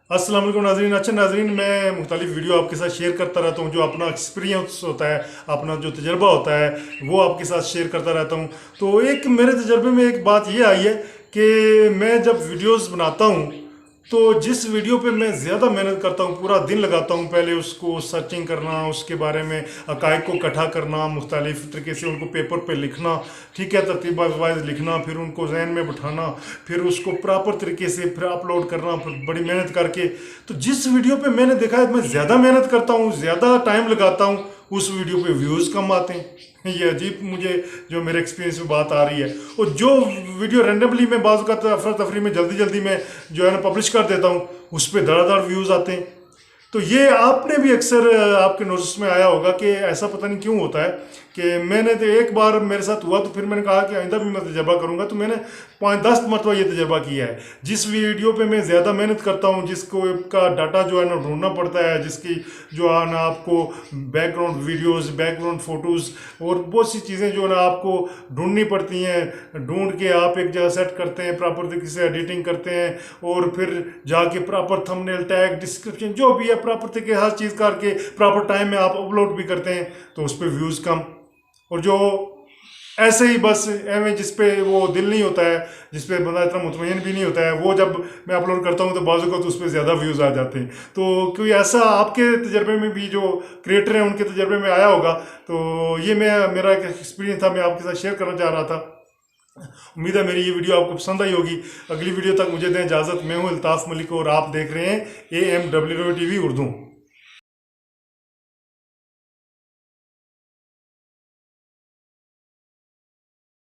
अस्सलाम वालेकुम नाजरीन। अच्छा नाजरीन, मैं मुख्तलिफ वीडियो आपके साथ शेयर करता रहता हूँ। जो अपना एक्सपीरियंस होता है, अपना जो तजर्बा होता है, वो आपके साथ शेयर करता रहता हूँ। तो एक मेरे तजर्बे में एक बात ये आई है कि मैं जब वीडियोस बनाता हूँ तो जिस वीडियो पे मैं ज़्यादा मेहनत करता हूँ, पूरा दिन लगाता हूँ, पहले उसको सर्चिंग करना, उसके बारे में हक़ाइक़ को इकट्ठा करना, मुख्तलिफ तरीके से उनको पेपर पे लिखना, ठीक है, तरतीब वाइज लिखना, फिर उनको जहन में बिठाना, फिर उसको प्रॉपर तरीके से फिर अपलोड करना, फिर बड़ी मेहनत करके। तो जिस वीडियो पे मैंने देखा है मैं ज़्यादा मेहनत करता हूँ, ज़्यादा टाइम लगाता हूँ, उस वीडियो पे व्यूज़ कम आते हैं। ये अजीब मुझे जो मेरे एक्सपीरियंस में बात आ रही है। और जो वीडियो रैंडमली मैं बाज़ का अफरा तफरी में जल्दी जल्दी में जो है ना पब्लिश कर देता हूँ, उस पर धड़ाधड़ व्यूज़ आते हैं। तो ये आपने भी अक्सर आपके नोटिस में आया होगा कि ऐसा पता नहीं क्यों होता है कि मैंने तो एक बार मेरे साथ हुआ, तो फिर मैंने कहा कि आइंदा भी मैं तजर्बा करूंगा। तो मैंने 5-10 मरतबा ये तजर्बा किया है। जिस वीडियो पे मैं ज़्यादा मेहनत करता हूँ, जिसको का डाटा जो है ना ढूंढना पड़ता है, जिसकी जो है ना आपको बैकग्राउंड वीडियोस, बैकग्राउंड फ़ोटोज़ और बहुत सी चीज़ें जो है ना आपको ढूंढनी पड़ती हैं, ढूंढ के आप एक जगह सेट करते हैं, प्रॉपर तरीके से एडिटिंग करते हैं, और फिर जाके प्रॉपर थंबनेल, टैग, डिस्क्रिप्शन जो भी है प्रॉपर तरीके हर चीज़ करके प्रॉपर टाइम में आप अपलोड भी करते हैं, तो उस पर व्यूज़ कम। और जो ऐसे ही बस एवं जिस पे वो दिल नहीं होता है, जिस पे बंदा इतना मुतमईन भी नहीं होता है, वो जब मैं अपलोड करता हूँ तो बाजू को तो उस पर ज़्यादा व्यूज़ आ जाते हैं। तो कोई ऐसा आपके तजर्बे में भी जो क्रिएटर हैं उनके तजर्बे में आया होगा, तो ये मेरा एक एक्सपीरियंस था, मैं आपके साथ शेयर करना चाह रहा था। उम्मीद है मेरी ये वीडियो आपको पसंद आई होगी। अगली वीडियो तक मुझे दें इजाज़त। मैं हूँ अल्ताफ़ मलिक और आप देख रहे हैं AMWTV उर्दू।